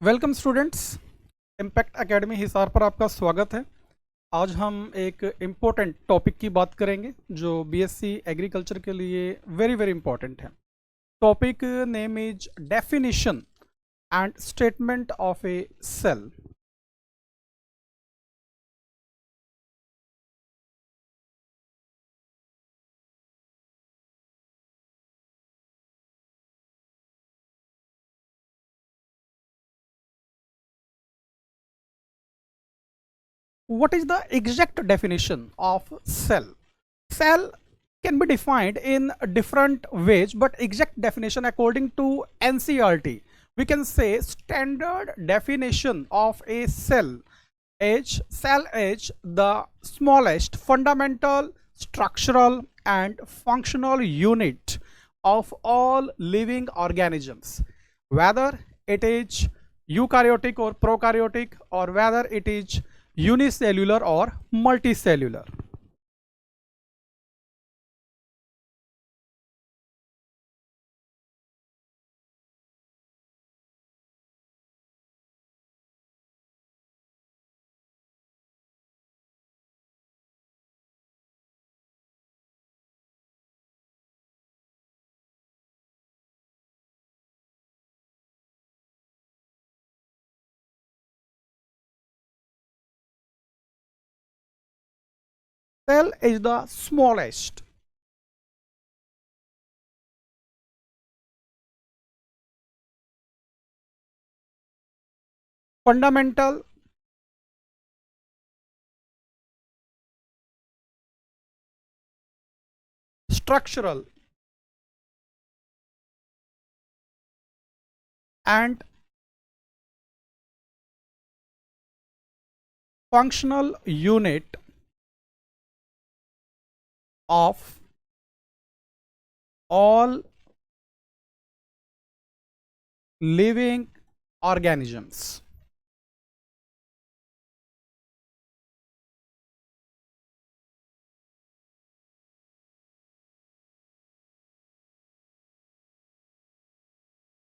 Welcome students. Impact academy Hisar पर आपका स्वागत है। आज हम एक इम्पोर्टेंट टॉपिक की बात करेंगे जो बीएससी एग्रीकल्चर के लिए वेरी वेरी इंपॉर्टेंट है। Topic name is definition and statement of a cell. What is the exact definition of cell? Cell can be defined in different ways, but exact definition according to NCERT, we can say standard definition of a cell is the smallest fundamental structural and functional unit of all living organisms, whether it is eukaryotic or prokaryotic, or whether it is unicellular or multicellular. Cell is the smallest fundamental structural and functional unit of all living organisms.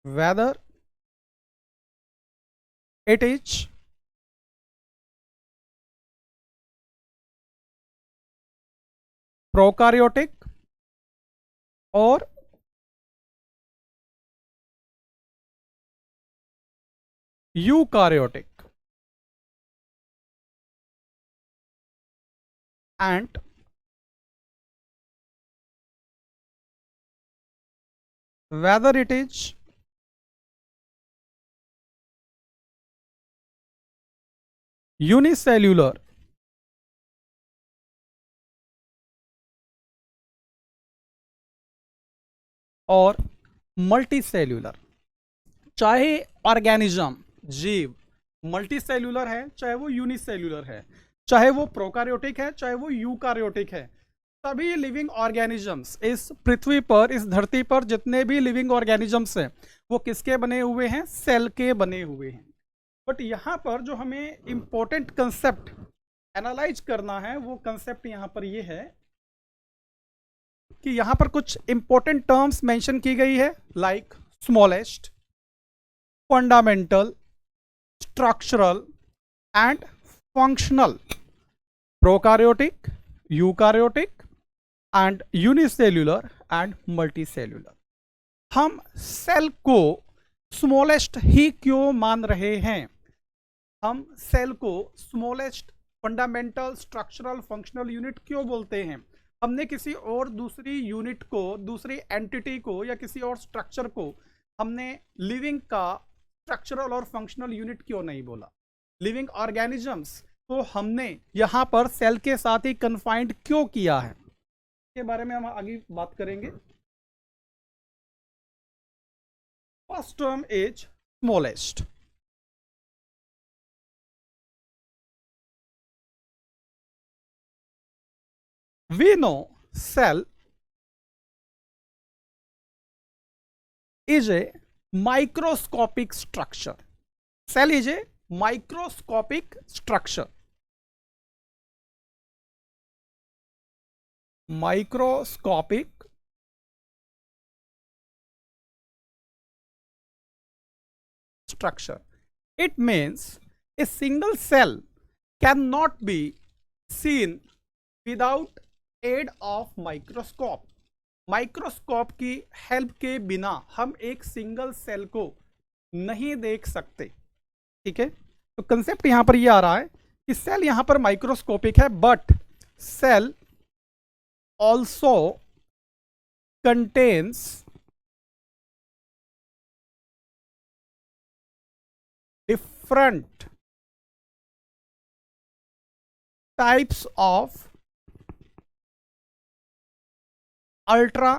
Whether it is prokaryotic or eukaryotic, and whether it is unicellular और multicellular. चाहे organism जीव multicellular है, चाहे वो unicellular है, चाहे वो prokaryotic है, चाहे वो यूकार्योटिक है, सभी लिविंग ऑर्गेनिजम्स इस पृथ्वी पर, इस धरती पर जितने भी लिविंग ऑर्गेनिजम्स हैं वो किसके बने हुए हैं? सेल के बने हुए हैं। बट यहाँ पर जो हमें इंपॉर्टेंट कंसेप्ट एनालाइज करना है वो कंसेप्ट यहाँ पर ये है कि यहाँ पर कुछ इंपॉर्टेंट टर्म्स मेंशन की गई है, like smallest, fundamental, structural and functional, prokaryotic, eukaryotic and unicellular and multicellular. हम सेल को स्मॉलेस्ट ही क्यों मान रहे हैं? हम सेल को smallest fundamental structural functional unit क्यों बोलते हैं? हमने किसी और दूसरी यूनिट को, दूसरी एंटिटी को या किसी और स्ट्रक्चर को हमने लिविंग का स्ट्रक्चरल और फंक्शनल यूनिट क्यों नहीं बोला? लिविंग ऑर्गेनिजम्स को हमने यहाँ पर सेल के साथ ही कन्फाइंड क्यों किया है? के बारे में हम आगे बात करेंगे। First term is smallest. We know cell is a microscopic structure. Cell is a microscopic structure. Microscopic structure. It means a single cell cannot be seen without aid of microscope. Microscope की help के बिना हम एक single cell को नहीं देख सकते, ठीक है। तो कंसेप्ट यहां पर ये आ रहा है कि सेल यहां पर माइक्रोस्कोपिक है, but cell also contains different types of ultra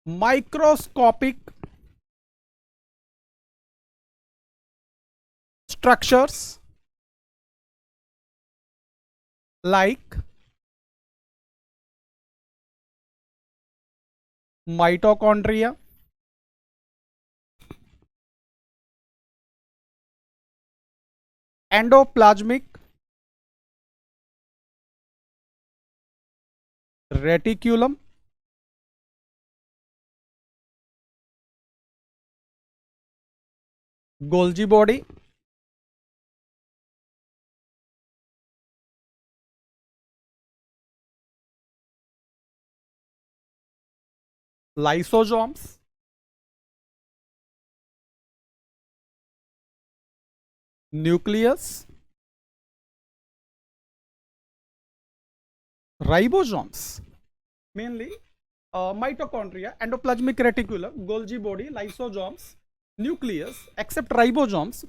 microscopic structures like mitochondria, endoplasmic reticulum, Golgi body, lysosomes, nucleus, ribosomes, mainly mitochondria, endoplasmic reticulum, Golgi body, lysosomes, nucleus, except ribosomes.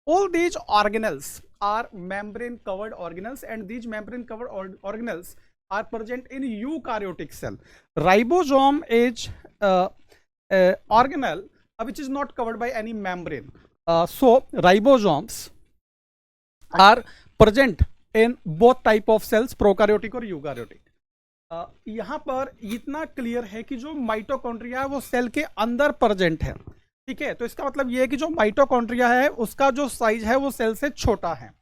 All these organelles are membrane covered organelles, and these membrane covered organelles are present in eukaryotic cell. Ribosome is organelle which is not covered by any membrane. So ribosomes are present in both type of cells, prokaryotic और eukaryotic. यहाँ पर इतना clear है कि जो mitochondria है वो cell के अंदर प्रेजेंट है, ठीक है। तो इसका मतलब ये है कि जो माइटोकॉन्ड्रिया है उसका जो साइज है वो सेल से छोटा है.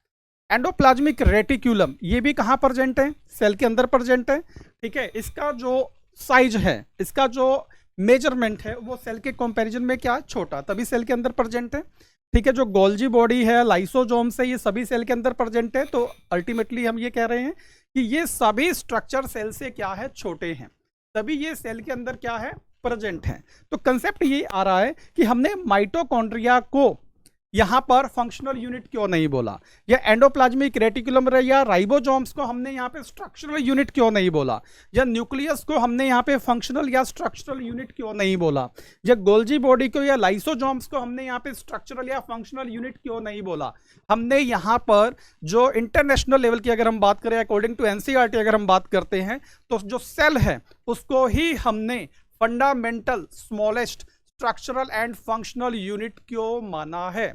एंडोप्लाज्मिक रेटिक्यूलम ये भी कहाँ प्रेजेंट है, सेल के अंदर प्रेजेंट है, ठीक है। इसका जो साइज है, इसका जो मेजरमेंट है वो सेल के कंपैरिजन में क्या छोटा, तभी सेल के अंदर प्रेजेंट है, ठीक है। जो गोल्जी बॉडी है, लाइसोसोम्स है, ये सभी सेल के अंदर प्रेजेंट है. तो अल्टीमेटली हम ये कह रहे हैं कि ये सभी स्ट्रक्चर सेल से क्या है, छोटे हैं, तभी ये सेल के अंदर क्या है, प्रेजेंट है. तो कंसेप्ट ये आ रहा है कि हमने माइटोकॉन्ड्रिया को यहां पर फंक्शनल यूनिट क्यों नहीं बोला, या एंडोप्लाज्मिक रेटिकुलम या राइबोसोम्स को हमने यहां पे स्ट्रक्चरल यूनिट क्यों नहीं बोला, या न्यूक्लियस को हमने यहां पे फंक्शनल या स्ट्रक्चरल यूनिट क्यों नहीं बोला, या गोल्जी बॉडी को या लाइसोसोम्स को हमने यहां पे स्ट्रक्चरल या फंक्शनल यूनिट क्यों नहीं बोला. हमने यहां पर जो इंटरनेशनल लेवल की अगर हम बात करें, अकॉर्डिंग टू एनसीईआरटी अगर हम बात करते हैं, तो जो सेल है उसको ही हमने fundamental smallest structural and functional unit क्यों माना है.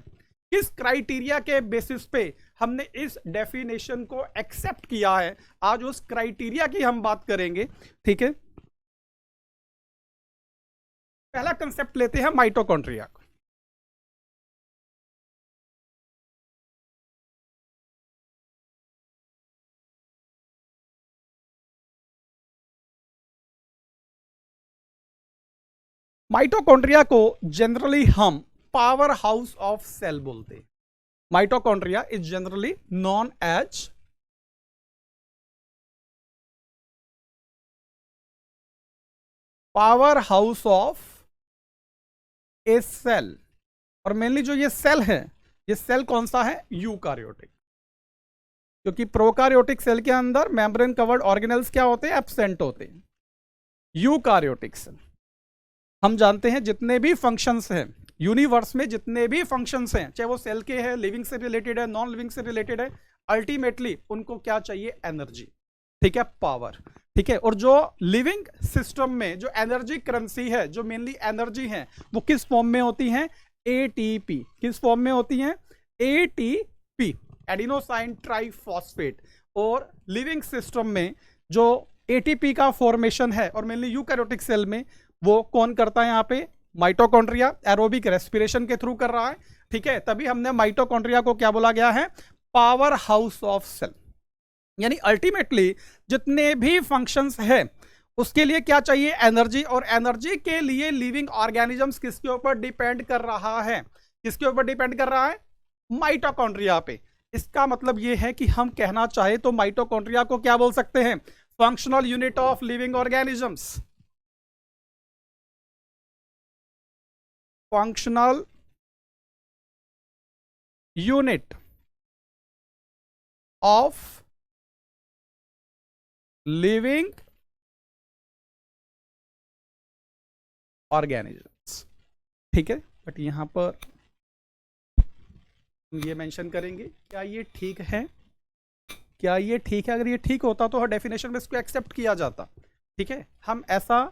किस क्राइटेरिया के बेसिस पे हमने इस डेफिनेशन को एक्सेप्ट किया है, आज उस क्राइटेरिया की हम बात करेंगे. ठीक है, पहला कंसेप्ट लेते हैं माइटोकॉन्ड्रिया को. माइटोकॉन्ड्रिया को जनरली हम पावर हाउस ऑफ सेल बोलते हैं. Mitochondria is generally known as powerhouse of a cell. और मेनली जो ये सेल है, ये सेल कौन सा है, यूकार्योटिक, क्योंकि प्रोकार्योटिक सेल के अंदर मेम्ब्रेन कवर्ड ऑर्गेनेल्स क्या होते हैं, एब्सेंट होते हैं. यूकार्योटिक सेल हम जानते हैं जितने भी फंक्शंस हैं यूनिवर्स में, जितने भी फंक्शंस हैं, चाहे वो सेल के हैं, लिविंग से रिलेटेड है, नॉन लिविंग से रिलेटेड है, अल्टीमेटली उनको क्या चाहिए, एनर्जी. ठीक है, पावर. ठीक है, और जो लिविंग सिस्टम में जो एनर्जी करेंसी है, जो मेनली एनर्जी है, वो किस फॉर्म में होती है, एटीपी. किस फॉर्म में होती है, एटीपी, एडिनोसाइन ट्राइफॉस्फेट. और लिविंग सिस्टम में जो एटीपी का फॉर्मेशन है, और मेनली यूकैरियोटिक सेल में वो कौन करता है, यहाँ पे माइटोकॉन्ड्रिया एरोबिक रेस्पिरेशन के थ्रू कर रहा है. ठीक है, तभी हमने माइटोकॉन्ड्रिया को क्या बोला गया है, पावर हाउस ऑफ सेल. यानी अल्टीमेटली जितने भी फंक्शंस हैं उसके लिए क्या चाहिए? एनर्जी। और एनर्जी के लिए लिविंग ऑर्गेनिजम्स किसके ऊपर डिपेंड कर रहा है? किसके ऊपर डिपेंड कर रहा है? माइटोकॉन्ड्रिया पे। इसका मतलब ये है कि हम कहना चाहे तो माइटोकॉन्ड्रिया को क्या बोल सकते हैं? Functional unit of living organisms. Functional unit of living organisms. ठीक है, बट यहां पर ये मेंशन करेंगे, क्या ये ठीक है? क्या ये ठीक है? अगर ये ठीक होता तो हर डेफिनेशन में इसको एक्सेप्ट किया जाता। ठीक है, हम ऐसा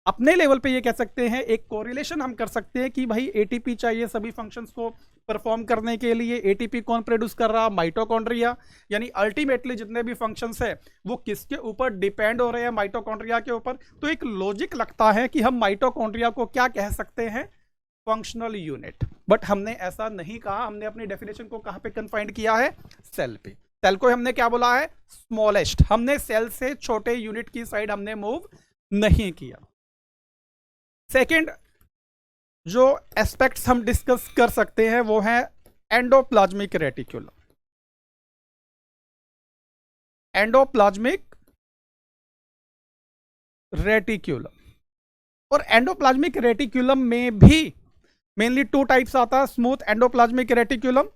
अपने लेवल पे ये कह सकते हैं, एक कोरिलेशन हम कर सकते हैं कि भाई एटीपी चाहिए सभी फंक्शंस को परफॉर्म करने के लिए। एटीपी कौन प्रोड्यूस कर रहा? माइटोकॉन्ड्रिया। यानी अल्टीमेटली जितने भी फंक्शंस है वो किसके ऊपर डिपेंड हो रहे हैं? माइटोकॉन्ड्रिया के ऊपर। तो एक लॉजिक लगता है कि हम माइटोकॉन्ड्रिया को क्या कह सकते हैं? Functional unit. बट हमने ऐसा नहीं कहा, हमने अपनी डेफिनेशन को कहां पे कन्फाइंड किया है? सेल पे। सेल को हमने क्या बोला है? स्मॉलेस्ट। हमने सेल से छोटे यूनिट की साइड हमने मूव नहीं किया। सेकेंड जो एस्पेक्ट्स हम डिस्कस कर सकते हैं वो है एंडोप्लाज्मिक रेटिकुलम। Endoplasmic reticulum. और एंडोप्लाज्मिक रेटिकुलम में भी मेनली टू टाइप्स आता है, smooth endoplasmic reticulum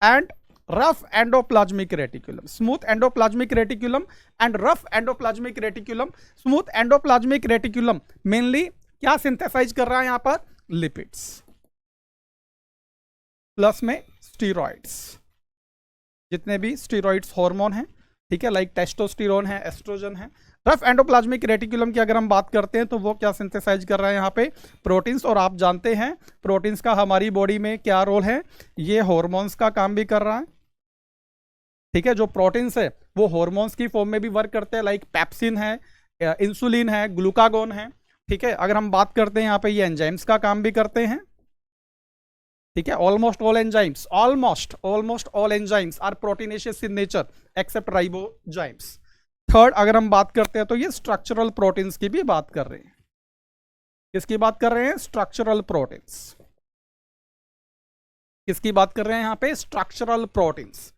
and rough endoplasmic reticulum. Smooth endoplasmic reticulum and rough endoplasmic reticulum. Smooth endoplasmic reticulum mainly क्या सिंथेसाइज कर रहा है? यहां पर लिपिड्स प्लस में स्टीरॉइड्स, जितने भी स्टीरॉइड्स हार्मोन हैं, ठीक है, लाइक टेस्टोस्टेरोन है, एस्ट्रोजन है। रफ एंडोप्लाज्मिक रेटिकुलम की अगर हम बात करते हैं तो वो क्या सिंथेसाइज कर रहा है? यहाँ पे प्रोटीन्स। और आप जानते हैं प्रोटीन्स का हमारी बॉडी में क्या रोल है? ये हॉर्मोन्स का काम भी कर रहा है। ठीक है, जो प्रोटीन्स है वो हॉर्मोन्स की फॉर्म में भी वर्क करते हैं, लाइक पेप्सिन है, इंसुलिन है, ग्लूकागोन है। ठीक है, अगर हम बात करते हैं यहाँ पे ये एंजाइम्स का काम भी करते हैं। ठीक है, almost all enzymes are proteinaceous in nature except ribozymes. Third अगर हम बात करते हैं तो ये स्ट्रक्चरल प्रोटीन्स की भी बात कर रहे हैं। किसकी बात कर रहे हैं? Structural proteins. किसकी बात कर रहे हैं यहाँ पे? Structural proteins.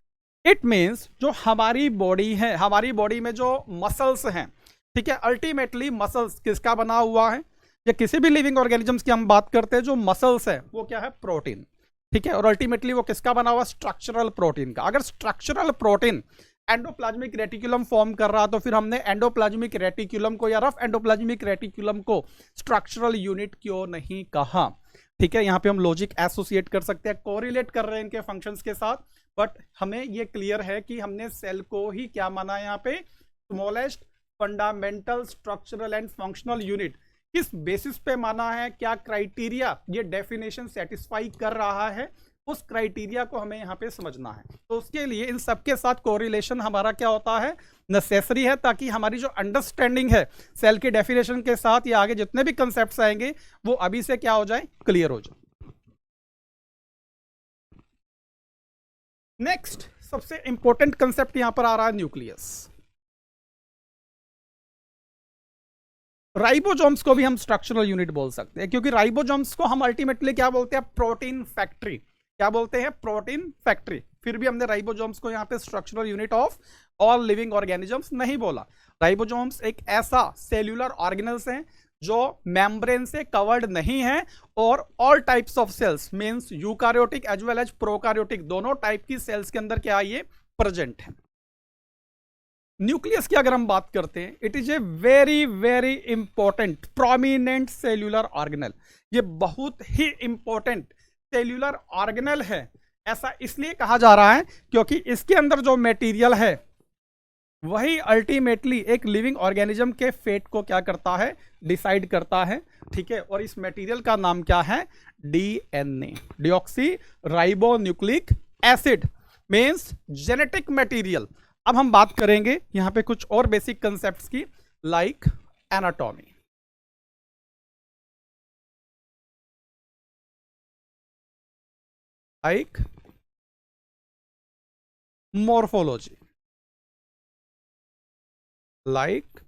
इट मीन्स जो हमारी बॉडी है, हमारी बॉडी में जो मसल्स हैं, ठीक है, अल्टीमेटली मसल्स किसका बना हुआ है? या किसी भी लिविंग ऑर्गेनिजम्स की हम बात करते हैं, जो मसल्स है वो क्या है? प्रोटीन। ठीक है, और अल्टीमेटली वो किसका बना हुआ? स्ट्रक्चरल प्रोटीन का। अगर structural protein endoplasmic reticulum form कर रहा तो फिर हमने एंडोप्लाज्मिक रेटिकुलम को या रफ एंडोप्लाज्मिक रेटिकुलम को स्ट्रक्चरल यूनिट क्यों नहीं कहा? ठीक है, यहाँ पे हम लॉजिक एसोसिएट कर सकते हैं, कोरिलेट कर रहे हैं इनके फंक्शंस के साथ। बट हमें ये क्लियर है कि हमने सेल को ही क्या माना है यहाँ पे? Smallest fundamental structural and functional unit. किस बेसिस पे माना है? क्या क्राइटेरिया ये डेफिनेशन सेटिस्फाई कर रहा है? उस क्राइटेरिया को हमें यहाँ पे समझना है। तो उसके लिए इन सबके साथ कोरिलेशन हमारा क्या होता है? नेसेसरी है, ताकि हमारी जो अंडरस्टैंडिंग है सेल के डेफिनेशन के साथ या आगे जितने भी कंसेप्ट्स आएंगे वो अभी से क्या हो जाए? क्लियर हो जाए। नेक्स्ट सबसे इंपॉर्टेंट कंसेप्ट यहां पर आ रहा है न्यूक्लियस। राइबोसोम्स को भी हम स्ट्रक्चरल यूनिट बोल सकते हैं, क्योंकि राइबोसोम्स को हम अल्टीमेटली क्या बोलते हैं? Protein factory. क्या बोलते हैं? Protein factory. फिर भी हमने राइबोसोम्स को यहाँ पे structural unit of all living organisms नहीं बोला। राइबोसोम्स एक ऐसा सेल्यूलर ऑर्गेनल्स हैं जो मेम्ब्रेन से कवर्ड नहीं है, और all types of cells means eukaryotic as well as prokaryotic दोनों टाइप की सेल्स के अंदर क्या ये प्रेजेंट है। न्यूक्लियस की अगर हम बात करते हैं, it is a very very important prominent cellular organelle. ये बहुत ही इंपॉर्टेंट सेल्यूलर ऑर्गेनल है। ऐसा इसलिए कहा जा रहा है क्योंकि इसके अंदर जो मटेरियल है वही अल्टीमेटली एक लिविंग ऑर्गेनिज्म के फेट को क्या करता है? डिसाइड करता है। ठीक है, और इस मटेरियल का नाम क्या है? DNA, deoxy ribo nucleic acid means genetic material. अब हम बात करेंगे यहां पे कुछ और बेसिक कंसेप्ट्स की, like anatomy, like morphology, like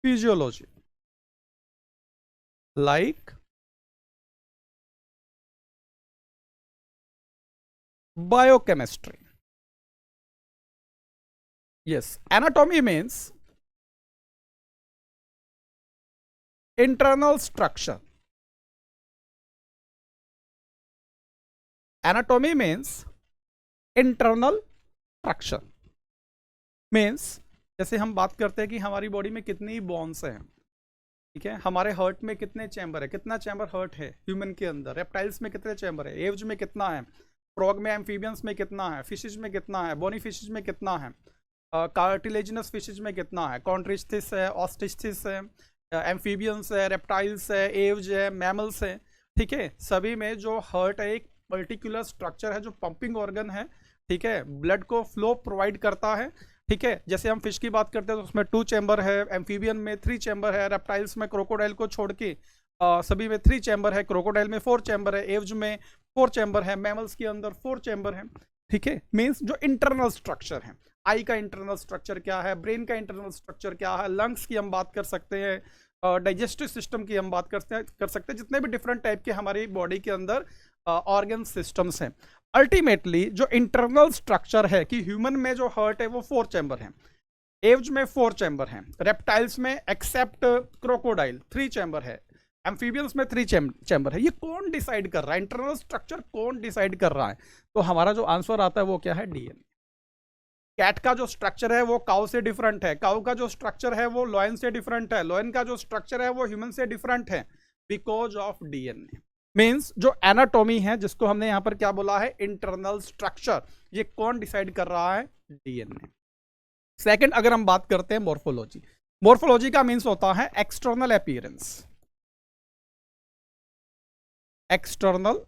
physiology, like biochemistry. Yes, anatomy means internal structure. Anatomy means internal structure. Means जैसे हम बात करते हैं कि हमारी बॉडी में कितनी बोन्स हैं, ठीक है, हमारे हार्ट में कितने चैम्बर है, कितना चैम्बर हार्ट है ह्यूमन के अंदर, रेप्टाइल्स में कितने चैम्बर है, एव्स में कितना है, फ्रॉग में, एम्फीबियंस में कितना है, फिशेज में कितना है, बोनी फिशेज में कितना है, कार्टिलेजिनस फिशेज में कितना है, कॉन्ट्रिस्थिस है, ऑस्टिस्थिस है, एम्फीबियंस है, रेप्टाइल्स है, एव्स है, मैमल्स है, ठीक है, सभी में जो हार्ट है एक पर्टिकुलर स्ट्रक्चर है जो पंपिंग ऑर्गन है, ठीक है, ब्लड को फ्लो प्रोवाइड करता है, ठीक है. जैसे हम फिश की बात करते हैं तो उसमें 2 चैम्बर है, एम्फीबियन में 3 चैम्बर है, रेप्टाइल्स में क्रोकोडाइल को छोड़ के सभी में 3 चैम्बर है, क्रोकोडाइल में 4 चैम्बर है, एव्स में 4 चैम्बर है, मैमल्स के अंदर 4 चैम्बर है, ठीक है. मींस जो इंटरनल स्ट्रक्चर है, आई का इंटरनल स्ट्रक्चर क्या है, ब्रेन का इंटरनल स्ट्रक्चर क्या है, लंग्स की हम बात कर सकते हैं, डाइजेस्टिव सिस्टम की हम बात कर सकते हैं, जितने भी डिफरेंट टाइप के हमारी बॉडी के अंदर ऑर्गन सिस्टम्स हैं. अल्टीमेटली जो इंटरनल स्ट्रक्चर है कि ह्यूमन में जो हार्ट है वो 4 चैम्बर है, एव्स में 4 चैम्बर हैं, रेप्टाइल्स में एक्सेप्ट क्रोकोडाइल 3 चैम्बर है, एम्फीबियंस में 3 चैम्बर है. ये कौन डिसाइड कर रहा है, इंटरनल स्ट्रक्चर कौन डिसाइड कर रहा है? तो हमारा जो आंसर आता है वो क्या है, डीएनए. कैट का जो स्ट्रक्चर है वो काउ से डिफरेंट है, काउ का जो स्ट्रक्चर है वो लॉयन से डिफरेंट है, लॉयन का जो स्ट्रक्चर है वो ह्यूमन से डिफरेंट है, बिकॉज ऑफ डीएनए. मींस जो एनाटॉमी है जिसको हमने यहां पर क्या बोला है, इंटरनल स्ट्रक्चर, ये कौन डिसाइड कर रहा है, डीएनए. सेकंड अगर हम बात करते हैं मॉर्फोलॉजी, मॉर्फोलॉजी का मींस होता है एक्सटर्नल अपीयरेंस, एक्सटर्नल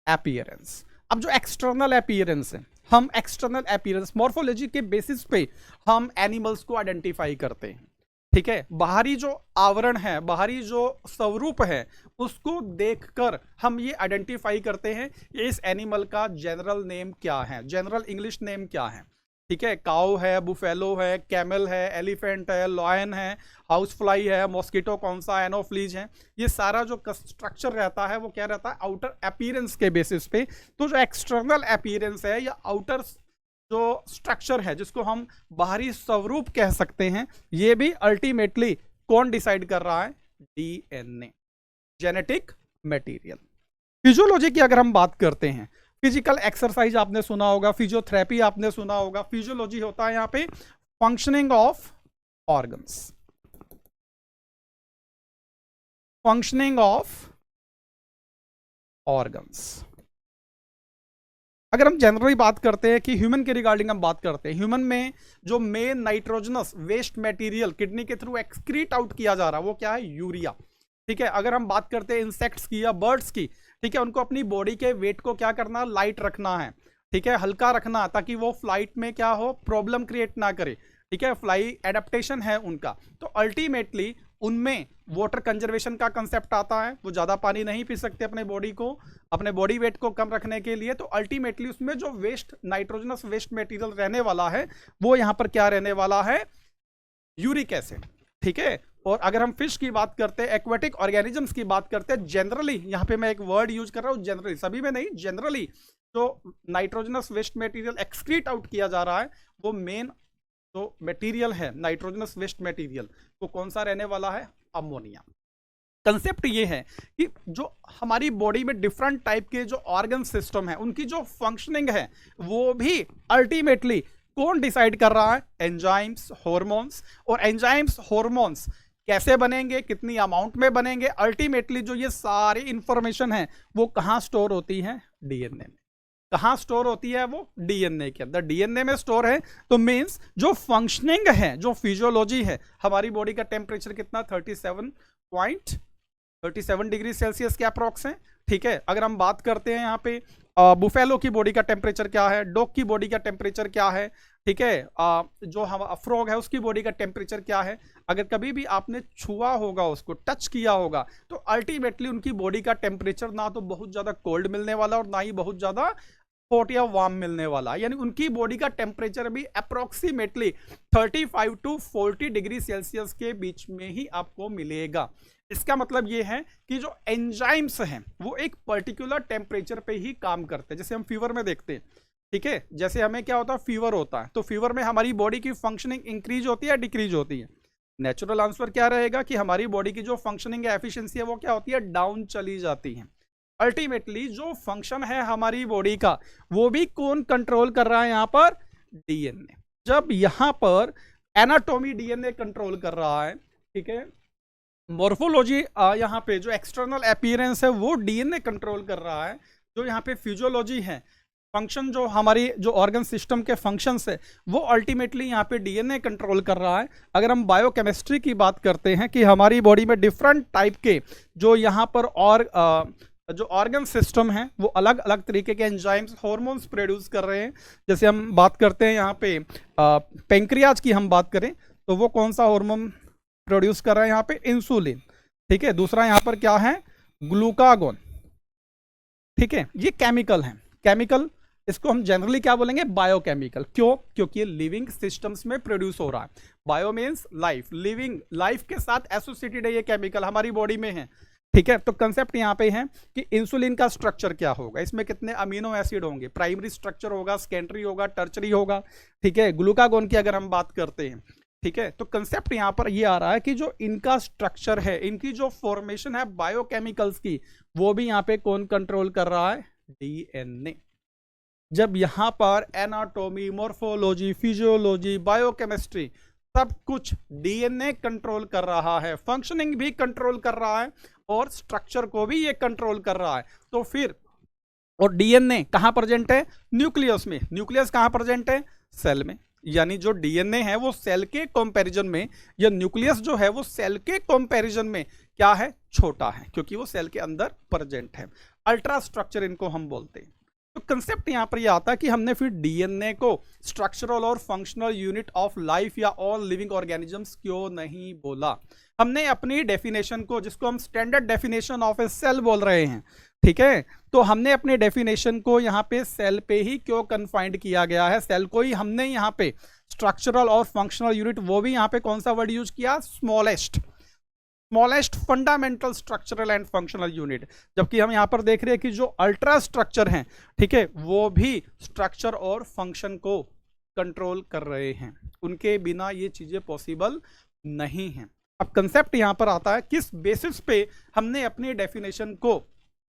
अपीयरेंस. अब जो एक्सटर्नल अपीयरेंस है, हम एक्सटर्नल अपीयरेंस मॉर्फोलॉजी के बेसिस पे हम एनिमल्स को आइडेंटिफाई करते हैं, ठीक है. बाहरी जो आवरण है, बाहरी जो स्वरूप है, उसको देखकर हम ये आइडेंटिफाई करते हैं इस एनिमल का जनरल नेम क्या है, जनरल इंग्लिश नेम क्या है, ठीक है. काऊ है, बुफेलो है, कैमल है, एलिफेंट है, लॉयन है, हाउस फ्लाई है, मॉस्किटो कौन सा, एनोफ्लीज है. ये सारा जो स्ट्रक्चर रहता है वो क्या रहता है, आउटर अपीयरेंस के बेसिस पे. तो जो एक्सटर्नल अपीयरेंस है या आउटर जो स्ट्रक्चर है जिसको हम बाहरी स्वरूप कह सकते हैं, ये भी अल्टीमेटली कौन डिसाइड कर रहा है, डीएनए, जेनेटिक मटेरियल. फिजियोलॉजी की अगर हम बात करते हैं, फिजिकल एक्सरसाइज आपने सुना होगा, फिजियोथेरेपी आपने सुना होगा. फिजियोलॉजी होता है यहां पे functioning of organs, functioning of organs. अगर हम जनरली बात करते हैं कि ह्यूमन के रिगार्डिंग हम बात करते हैं, ह्यूमन में जो main nitrogenous waste material kidney के थ्रू एक्सक्रीट आउट किया जा रहा है वो क्या है, यूरिया, ठीक है. अगर हम बात करते हैं इंसेक्ट्स की या बर्ड्स की, ठीक है, उनको अपनी बॉडी के वेट को क्या करना, लाइट रखना है, ठीक है, हल्का रखना, ताकि वो फ्लाइट में क्या हो, प्रॉब्लम क्रिएट ना करे, ठीक है, फ्लाई एडेप्टेशन है उनका. तो अल्टीमेटली उनमें वाटर कंजर्वेशन का कंसेप्ट आता है, वो ज़्यादा पानी नहीं पी सकते अपने बॉडी को, अपने बॉडी वेट को कम रखने के लिए. तो अल्टीमेटली उसमें जो वेस्ट नाइट्रोजनस वेस्ट मटेरियल रहने वाला है वो यहाँ पर क्या रहने वाला है, यूरिक एसिड, ठीक है. और अगर हम फिश की बात करते हैं, एक्वेटिक ऑर्गेनिजम्स की बात करते हैं, जनरली यहाँ पे मैं एक वर्ड यूज कर रहा हूँ, जनरली, सभी में नहीं, जनरली जो nitrogenous waste material excrete out किया जा रहा है वो मेन जो मटेरियल है नाइट्रोजनस वेस्ट मटेरियल वो कौन सा रहने वाला है, अमोनिया. कंसेप्ट ये है कि जो हमारी बॉडी में डिफरेंट टाइप के जो ऑर्गन सिस्टम है उनकी जो फंक्शनिंग है वो भी अल्टीमेटली कौन डिसाइड कर रहा है, एंजाइम्स, हार्मोन्स. और एंजाइम्स, हार्मोन्स कैसे बनेंगे, कितनी अमाउंट में बनेंगे, अल्टीमेटली जो ये सारी इंफॉर्मेशन है वो कहाँ स्टोर होती है, डीएनए में. कहाँ स्टोर होती है, वो डीएनए के अंदर, डीएनए में स्टोर है. तो मींस जो फंक्शनिंग है, जो फिजियोलॉजी है, हमारी बॉडी का टेम्परेचर कितना, 37 डिग्री सेल्सियस के अप्रॉक्स है, ठीक है. अगर हम बात करते हैं यहाँ पे बुफेलो की बॉडी का टेम्परेचर क्या है, डॉग की बॉडी का टेम्परेचर क्या है, ठीक है, जो हम फ्रॉग है उसकी बॉडी का टेम्परेचर क्या है. अगर कभी भी आपने छुआ होगा, उसको टच किया होगा, तो अल्टीमेटली उनकी बॉडी का टेम्परेचर ना तो बहुत ज़्यादा कोल्ड मिलने वाला और ना ही बहुत ज़्यादा हॉट या वार्म मिलने वाला, यानी उनकी बॉडी का टेम्परेचर भी अप्रोक्सीमेटली 35 टू 40 डिग्री सेल्सियस के बीच में ही आपको मिलेगा। इसका मतलब ये है कि जो एंजाइम्स हैं वो एक पर्टिकुलर टेम्परेचर पे ही काम करते हैं। जैसे हम फीवर में देखते हैं, ठीक है, जैसे हमें क्या होता है, फीवर होता है, तो फीवर में हमारी बॉडी की फंक्शनिंग इंक्रीज होती है या डिक्रीज होती है? नेचुरल आंसर क्या रहेगा कि हमारी बॉडी की जो फंक्शनिंग है, एफिशिएंसी है, वो क्या होती है, डाउन चली जाती है। अल्टीमेटली जो फंक्शन है हमारी बॉडी का, वो भी कौन कंट्रोल कर रहा है यहाँ पर? डीएनए। जब यहाँ पर एनाटॉमी डीएनए कंट्रोल कर रहा है, ठीक है, मॉर्फोलॉजी यहाँ पे जो एक्सटर्नल अपीयरेंस है वो डीएनए कंट्रोल कर रहा है, जो यहाँ पे फिजियोलॉजी है, फंक्शन जो हमारी जो ऑर्गन सिस्टम के फंक्शंस है, वो अल्टीमेटली यहाँ पे डीएनए कंट्रोल कर रहा है। अगर हम बायोकेमिस्ट्री की बात करते हैं कि हमारी बॉडी में डिफरेंट टाइप के जो यहाँ पर और जो ऑर्गन सिस्टम है वो अलग अलग तरीके के एंजाइम्स, हार्मोन्स प्रोड्यूस कर रहे हैं। जैसे हम बात करते हैं यहाँ पे पेंक्रियाज की हम बात करें तो वो कौन सा हार्मोन प्रोड्यूस कर रहा है? यहाँ पे इंसुलिन, ठीक है। दूसरा यहाँ पर क्या है? ग्लूकागोन, ठीक है। ये केमिकल है, केमिकल, इसको हम जनरली क्या बोलेंगे? बायोकेमिकल। क्यों? क्योंकि ये लिविंग सिस्टम्स में प्रोड्यूस हो रहा है। Bio means life, living, life के साथ एसोसिएटेड है ये केमिकल, हमारी बॉडी में है, ठीक है। तो कंसेप्ट यहाँ पे है कि इंसुलिन का स्ट्रक्चर क्या होगा, इसमें कितने अमीनो एसिड होंगे, प्राइमरी स्ट्रक्चर होगा, सेकेंडरी होगा, टर्चरी होगा, ठीक है। ग्लूकागोन की अगर हम बात करते हैं, ठीक है, तो कंसेप्ट यहाँ पर ये आ रहा है कि जो इनका स्ट्रक्चर है, इनकी जो फॉर्मेशन है बायोकेमिकल्स की, वो भी यहाँ पे कौन कंट्रोल कर रहा है? डीएनए। जब यहाँ पर एनाटॉमी, मॉर्फोलॉजी, फिजियोलॉजी, बायोकेमिस्ट्री, सब कुछ डीएनए कंट्रोल कर रहा है, फंक्शनिंग भी कंट्रोल कर रहा है और स्ट्रक्चर को भी ये कंट्रोल कर रहा है, तो फिर और डीएनए कहाँ प्रेजेंट है? न्यूक्लियस में। न्यूक्लियस कहाँ प्रेजेंट है? सेल में। यानी जो डीएनए है वो सेल के कंपैरिजन में, या न्यूक्लियस जो है वो सेल के कंपैरिजन में क्या है? छोटा है, क्योंकि वो सेल के अंदर प्रेजेंट है। अल्ट्रा स्ट्रक्चर इनको हम बोलते हैं। तो कंसेप्ट यहां पर ये आता है कि हमने फिर डीएनए को स्ट्रक्चरल और फंक्शनल यूनिट ऑफ लाइफ या ऑल लिविंग ऑर्गेनिजम्स क्यों नहीं बोला? हमने अपनी डेफिनेशन को, जिसको हम standard definition of a cell बोल रहे हैं, ठीक है, तो हमने अपने डेफिनेशन को यहाँ पे सेल पे ही क्यों कन्फाइंड किया गया है? सेल को ही हमने यहाँ पे स्ट्रक्चरल और फंक्शनल यूनिट, वो भी यहाँ पे कौन सा वर्ड यूज किया? Smallest, smallest fundamental structural and functional unit. जबकि हम यहाँ पर देख रहे हैं कि जो अल्ट्रा स्ट्रक्चर हैं, ठीक है, वो भी स्ट्रक्चर और फंक्शन को कंट्रोल कर रहे हैं, उनके बिना ये चीजें पॉसिबल नहीं है। अब कंसेप्ट यहाँ पर आता है किस बेसिस पे हमने अपनी डेफिनेशन को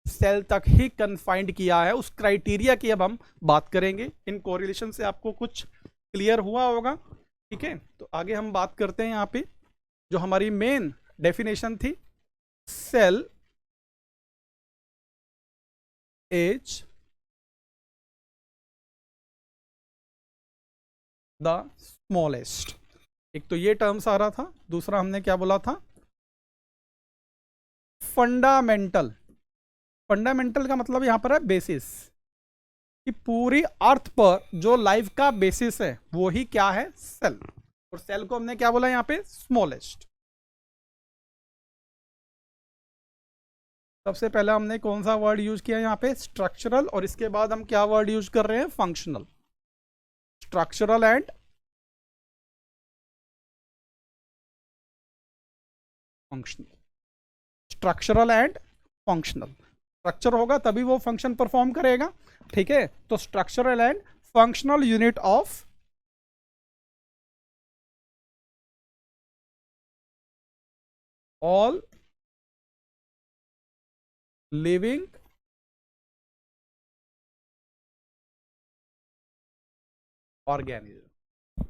सेल तक ही कन्फाइंड किया है, उस क्राइटेरिया की अब हम बात करेंगे। इन कोरिलेशन से आपको कुछ क्लियर हुआ होगा, ठीक है। तो आगे हम बात करते हैं यहाँ पे जो हमारी मेन डेफिनेशन थी, सेल इज द स्मॉलेस्ट। एक तो ये टर्म्स आ रहा था, दूसरा हमने क्या बोला था? फंडामेंटल। फंडामेंटल का मतलब यहां पर है बेसिस, कि पूरी अर्थ पर जो लाइफ का बेसिस है वो ही क्या है? सेल। और सेल को हमने क्या बोला यहाँ पे? स्मॉलेस्ट। सबसे पहले हमने कौन सा वर्ड यूज किया यहाँ पे? स्ट्रक्चरल। और इसके बाद हम क्या वर्ड यूज कर रहे हैं? Functional. Structural and functional. Structural and functional. Structure होगा तभी वो फंक्शन परफॉर्म करेगा, ठीक है। तो structural and functional unit of all living organism.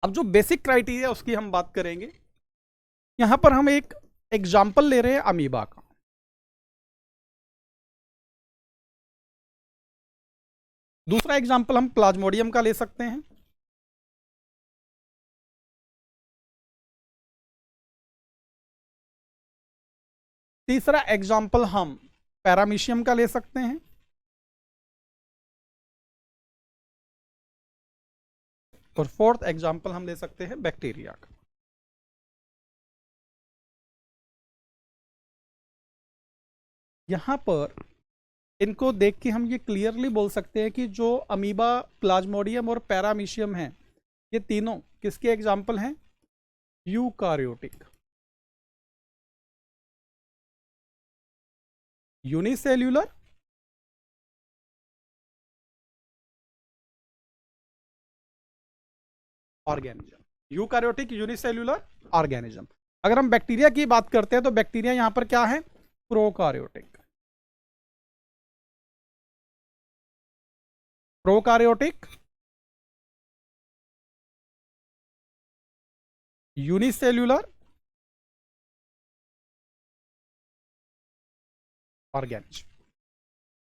अब जो बेसिक क्राइटेरिया उसकी हम बात करेंगे। यहां पर हम एक एग्जाम्पल ले रहे हैं अमीबा का। दूसरा एग्जाम्पल हम प्लाज्मोडियम का ले सकते हैं। तीसरा एग्जाम्पल हम पैरामीशियम का ले सकते हैं। और फोर्थ एग्जाम्पल हम ले सकते हैं बैक्टीरिया का। यहां पर इनको देख के हम ये क्लियरली बोल सकते हैं कि जो अमीबा, प्लाज्मोडियम और पैरामीशियम हैं, ये तीनों किसके एग्जाम्पल हैं? Eukaryotic. Unicellular organism, eukaryotic unicellular organism. अगर हम बैक्टीरिया की बात करते हैं तो बैक्टीरिया यहां पर क्या है? प्रोकारियोटिक। प्रोकारियोटिक, यूनिसेल्यूलर ऑर्गेनिज्म।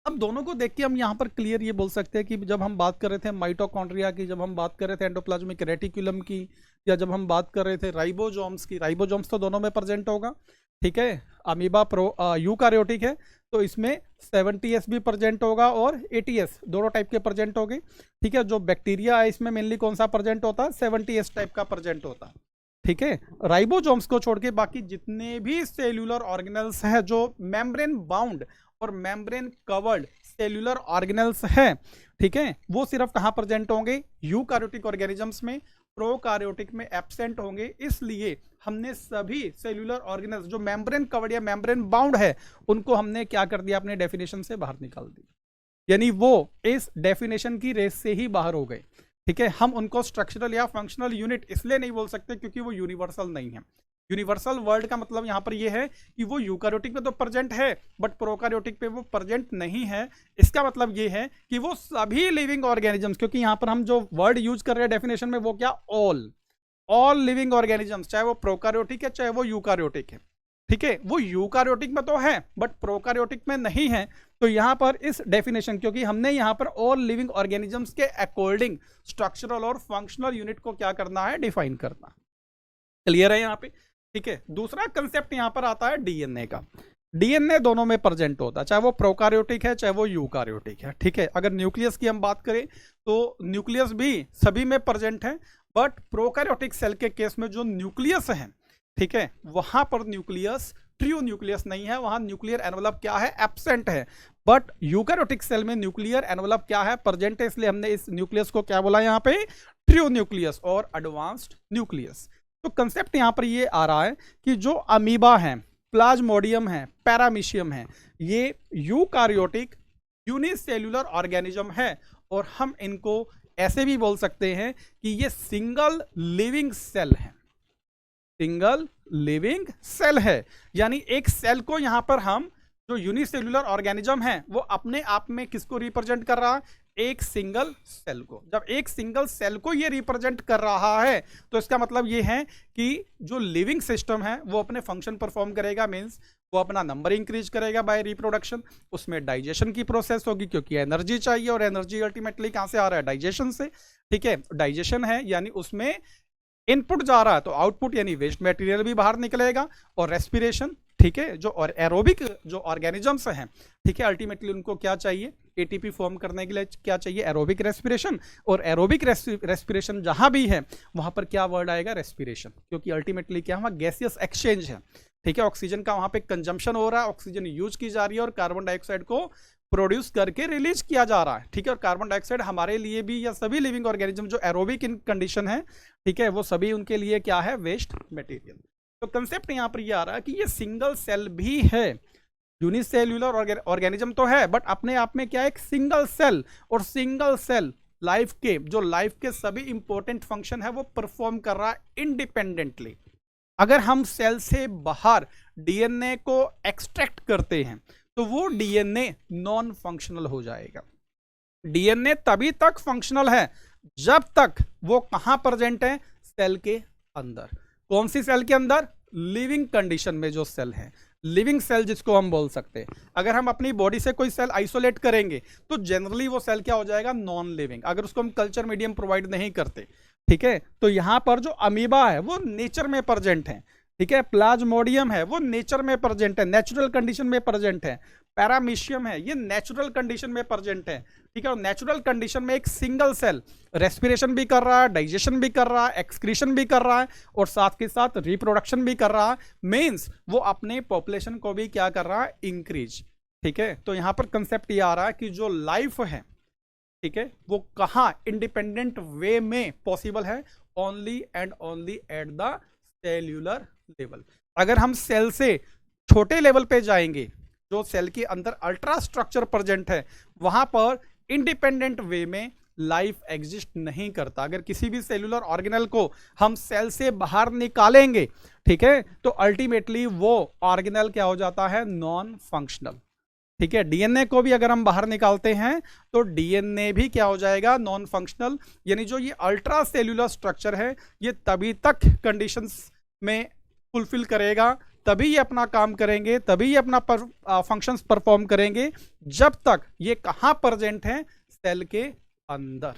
अब दोनों को देख के हम यहाँ पर क्लियर ये बोल सकते हैं कि जब हम बात कर रहे थे माइटोकॉन्ड्रिया की, जब हम बात कर रहे थे एंडोप्लाज्मिक रेटिकुलम की, या जब हम बात कर रहे थे राइबोसोम्स की, राइबोसोम्स तो दोनों में प्रेजेंट होगा, ठीक है। अमीबा यूकारियोटिक है तो इसमें 70S भी प्रेजेंट होगा और 80S, दोनों टाइप के प्रेजेंट होंगे, ठीक है। जो बैक्टीरिया है इसमें मेनली कौन सा प्रेजेंट होता है? 70S टाइप का प्रेजेंट होता है, ठीक है। राइबोसोम्स को छोड़ के बाकी जितने भी सेल्यूलर ऑर्गेनल्स हैं जो मेम्ब्रेन बाउंड और मेम्ब्रेन कवर्ड सेल्यूलर ऑर्गेनल्स हैं, ठीक है, वो सिर्फ कहां प्रेजेंट होंगे? यूकारियोटिक ऑर्गेनिजम्स में। प्रोकारियोटिक में एब्सेंट होंगे। इसलिए हमने सभी सेल्यूलर ऑर्गेनल्स जो मेम्ब्रेन कवर्ड या मेम्ब्रेन बाउंड है उनको हमने क्या कर दिया? अपने डेफिनेशन से बाहर निकाल दिया, यानी वो इस डेफिनेशन की रेस से ही बाहर हो गए, ठीक है। हम उनको स्ट्रक्चरल या फंक्शनल यूनिट इसलिए नहीं बोल सकते क्योंकि वो यूनिवर्सल नहीं है। यूनिवर्सल वर्ल्ड का मतलब यहां पर ये है कि वो यूकारियोटिक में तो प्रेजेंट है बट प्रोकारियोटिक पे वो प्रेजेंट नहीं है। इसका मतलब ये है कि वो सभी लिविंग ऑर्गेनिजम्स, क्योंकि यहां पर हम जो वर्ड यूज कर रहे हैं डेफिनेशन में वो क्या? ऑल लिविंग ऑर्गेनिजम्स, चाहे वो प्रोकारियोटिक है चाहे वो यूकारियोटिक है, ठीक है। वो यूकारियोटिक में तो है बट प्रोकारियोटिक में नहीं है। तो यहां पर इस डेफिनेशन, क्योंकि हमने यहां पर ऑल लिविंग ऑर्गेनिजम्स के अकॉर्डिंग स्ट्रक्चरल और फंक्शनल यूनिट को क्या करना है? डिफाइन करना। क्लियर है यहां पे, ठीक है। दूसरा कंसेप्ट यहां पर आता है डीएनए का। डीएनए दोनों में प्रेजेंट होता है, चाहे वो प्रोकारियोटिक है चाहे वो यूकारियोटिक है, ठीक है। अगर न्यूक्लियस की हम बात करें तो न्यूक्लियस भी सभी में प्रेजेंट है, बट प्रोकारियोटिक सेल के केस में जो न्यूक्लियस है, ठीक है, वहां पर न्यूक्लियस ट्रू न्यूक्लियस नहीं है, वहां न्यूक्लियर एनवलप क्या है? एब्सेंट है। बट यूकारियोटिक सेल में न्यूक्लियर एनवलप क्या है? प्रेजेंट है। इसलिए हमने इस न्यूक्लियस को क्या बोला यहां पे? ट्रू न्यूक्लियस और एडवांस्ड न्यूक्लियस। तो कंसेप्ट यहां पर ये आ रहा है कि जो अमीबा है, प्लाज्मोडियम है, पैरामीशियम है, ये यूकारियोटिक यूनिसेल्यूलर ऑर्गेनिज्म है और हम इनको ऐसे भी बोल सकते हैं कि ये सिंगल लिविंग सेल है। सिंगल लिविंग सेल है, यानी एक सेल को यहां पर हम जो यूनिसेल्यूलर ऑर्गेनिज्म है वो अपने आप में किसको रिप्रेजेंट कर रहा है? एक सिंगल सेल को। जब एक सिंगल सेल को ये रिप्रेजेंट कर रहा है तो इसका मतलब ये है कि जो लिविंग सिस्टम है वो अपने फंक्शन परफॉर्म करेगा, मींस वो अपना नंबर इंक्रीज करेगा बाय रिप्रोडक्शन। उसमें डाइजेशन की प्रोसेस होगी क्योंकि एनर्जी चाहिए और एनर्जी अल्टीमेटली कहां से आ रहा है? डाइजेशन से, ठीक है। डाइजेशन है यानी उसमें इनपुट जा रहा है तो आउटपुट यानी वेस्ट मटेरियल भी बाहर निकलेगा। और रेस्पिरेशन, ठीक है, जो और एरोबिक जो ऑर्गेनिजम्स हैं, ठीक है, अल्टीमेटली उनको क्या चाहिए? एटीपी फॉर्म करने के लिए क्या चाहिए? Aerobic respiration. और एरोबिक रेस्पिरेशन जहां भी है वहां पर क्या वर्ड आएगा? रेस्पिरेशन, क्योंकि अल्टीमेटली क्या वहां गैसियस एक्सचेंज है, ठीक है। ऑक्सीजन का वहां पे कंजम्पशन हो रहा है, ऑक्सीजन यूज की जा रही है और कार्बन डाइऑक्साइड को प्रोड्यूस करके रिलीज किया जा रहा है, ठीक है। और कार्बन डाइऑक्साइड हमारे लिए भी या सभी लिविंग ऑर्गेनिज्म जो एरोबिक इन कंडीशन है, ठीक है, वो सभी उनके लिए क्या है? Waste material. तो कंसेप्ट यहां पर ये आ रहा है कि ये सिंगल सेल भी है। यूनिसेल्यूलर ऑर्गेनिज्म तो है बट अपने आप में क्या है? एक सिंगल सेल। और सिंगल सेल लाइफ के सभी इंपॉर्टेंट फंक्शन है वो परफॉर्म कर रहा है इंडिपेंडेंटली। अगर हम सेल से बाहर डीएनए को एक्सट्रैक्ट करते हैं तो वो डीएनए नॉन फंक्शनल हो जाएगा। डीएनए तभी तक फंक्शनल है जब तक वो कहां प्रेजेंट है? सेल के अंदर। कौन सी सेल के अंदर? लिविंग कंडीशन में जो सेल है, लिविंग सेल जिसको हम बोल सकते हैं। अगर हम अपनी बॉडी से कोई सेल आइसोलेट करेंगे तो जनरली वो सेल क्या हो जाएगा? नॉन लिविंग, अगर उसको हम कल्चर मीडियम प्रोवाइड नहीं करते, ठीक है। तो यहां पर जो अमीबा है वो नेचर में प्रेजेंट है, ठीक है। प्लाज्मोडियम है वो नेचर में प्रेजेंट है, नेचुरल कंडीशन में प्रेजेंट है। पैरामीशियम है ये नेचुरल कंडीशन में प्रेजेंट है, ठीक है। और नेचुरल कंडीशन में एक सिंगल सेल रेस्पिरेशन भी कर रहा है, डाइजेशन भी कर रहा है, एक्सक्रीशन भी कर रहा है और साथ के साथ रिप्रोडक्शन भी कर रहा है। मींस वो अपने पॉपुलेशन को भी क्या कर रहा है? इंक्रीज, ठीक है, तो यहां पर कंसेप्ट ये आ रहा है कि जो लाइफ है, ठीक है, वो कहाँ इंडिपेंडेंट वे में पॉसिबल है, only and only eight the cellular level. अगर हम सेल से छोटे लेवल पे जाएंगे, जो सेल के अंदर अल्ट्रा स्ट्रक्चर प्रेजेंट है, वहां पर इंडिपेंडेंट वे में लाइफ एग्जिस्ट नहीं करता। अगर किसी भी सेल्यूलर ऑर्गेनल को हम सेल से बाहर निकालेंगे, ठीक है, तो अल्टीमेटली वो ऑर्गेनल क्या हो जाता है, नॉन फंक्शनल। ठीक है, डीएनए को भी अगर हम बाहर निकालते हैं तो डीएनए भी क्या हो जाएगा, नॉन फंक्शनल। यानी जो ये अल्ट्रा सेल्यूलर स्ट्रक्चर है, ये तभी तक कंडीशंस में फुलफिल करेगा, तभी ये अपना काम करेंगे, तभी ये अपना फंक्शंस परफॉर्म करेंगे, जब तक ये कहां प्रेजेंट है, सेल के अंदर।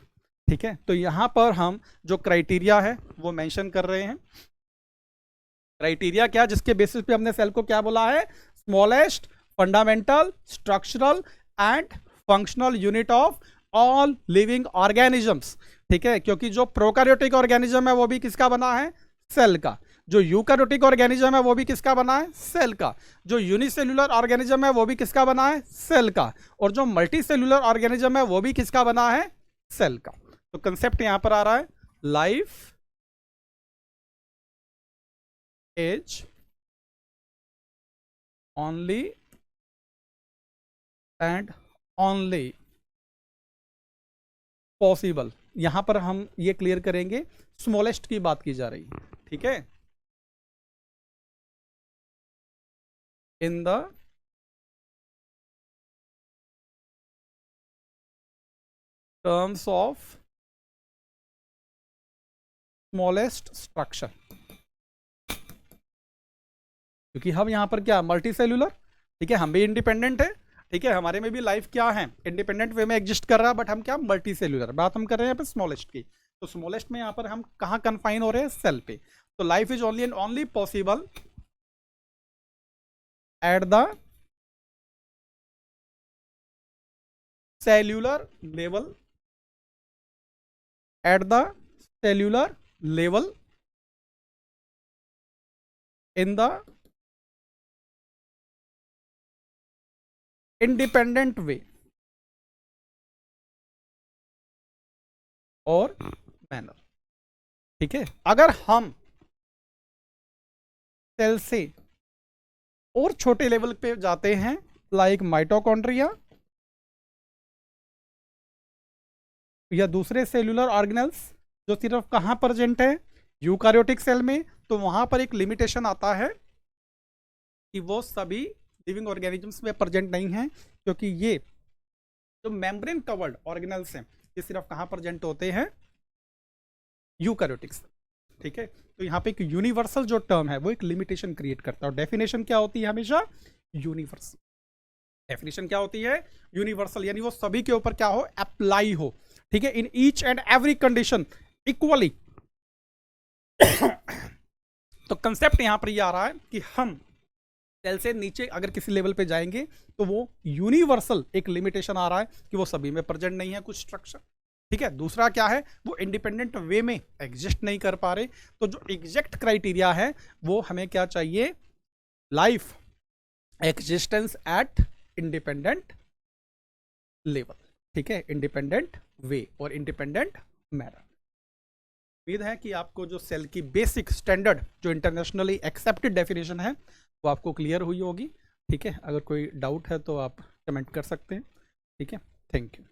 ठीक है, तो यहां पर हम जो क्राइटेरिया है वो मेंशन कर रहे हैं। क्राइटेरिया क्या, जिसके बेसिस पे हमने सेल को क्या बोला है, smallest fundamental structural and functional unit of all living organisms. ठीक है, क्योंकि जो प्रोकैरियोटिक ऑर्गेनिज्म है वो भी किसका बना है, सेल का। जो यूकैरियोटिक ऑर्गेनिज्म है वो भी किसका बना है, सेल का। जो यूनिसेल्युलर ऑर्गेनिज्म है वो भी किसका बना है, सेल का। और जो मल्टी सेल्युलर ऑर्गेनिज्म है वो भी किसका बना है, सेल का। तो कंसेप्ट यहां पर आ रहा है, life is only and only possible. यहां पर हम ये क्लियर करेंगे, स्मॉलेस्ट की बात की जा रही है। ठीक है, in the terms of smallest structure, क्योंकि हम यहां पर क्या, मल्टी सेल्यूलर। ठीक है, हम भी इंडिपेंडेंट है। ठीक है, हमारे में भी लाइफ क्या है, इंडिपेंडेंट वे में एग्जिस्ट कर रहा है, बट हम क्या, मल्टी सेल्यूलर। बात हम कर रहे हैं यहाँ पे स्मॉलेस्ट की। तो स्मॉलेस्ट में यहाँ पर हम कहाँ कन्फाइन हो रहे हैं, सेल पे। तो life is only and only possible at the cellular level, at the cellular level, in the independent way और मैनर। ठीक है, अगर हम सेल से और छोटे लेवल पे जाते हैं, लाइक माइटोकॉन्ड्रिया या दूसरे सेल्यूलर ऑर्गेनल्स जो सिर्फ कहां प्रेजेंट है, यूकैरियोटिक सेल में, तो वहां पर एक लिमिटेशन आता है कि वो सभी लिविंग ऑर्गेनिजम्स में प्रेजेंट नहीं है, क्योंकि ये जो मेम्ब्रेन कवर्ड ऑर्गेनल्स हैं, ये सिर्फ कहां प्रेजेंट होते हैं, यूकैरियोटिक सेल। ठीक है, तो यहाँ पे एक यूनिवर्सल जो टर्म है वो एक लिमिटेशन क्रिएट करता है। और डेफिनेशन क्या होती है, हमेशा यूनिवर्सल। डेफिनेशन क्या होती है, यूनिवर्सल, यानी वो सभी के ऊपर क्या हो, अप्लाई हो। ठीक है, in each and every condition equally. तो कंसेप्ट यहां पर ये आ रहा है कि हम सेल से नीचे अगर किसी लेवल पे जाएंगे तो वो यूनिवर्सल एक लिमिटेशन आ रहा है कि वो सभी में प्रेजेंट नहीं है कुछ स्ट्रक्चर। ठीक है, दूसरा क्या है, वो इंडिपेंडेंट वे में एग्जिस्ट नहीं कर पा रहे। तो जो एग्जैक्ट क्राइटेरिया है वो हमें क्या चाहिए, life existence at independent level. ठीक है, इंडिपेंडेंट वे और इंडिपेंडेंट मैनर। उम्मीद है कि आपको जो सेल की बेसिक स्टैंडर्ड जो इंटरनेशनली एक्सेप्टेड डेफिनेशन है वो आपको क्लियर हुई होगी। ठीक है, अगर कोई डाउट है तो आप कमेंट कर सकते हैं। ठीक है, थैंक यू।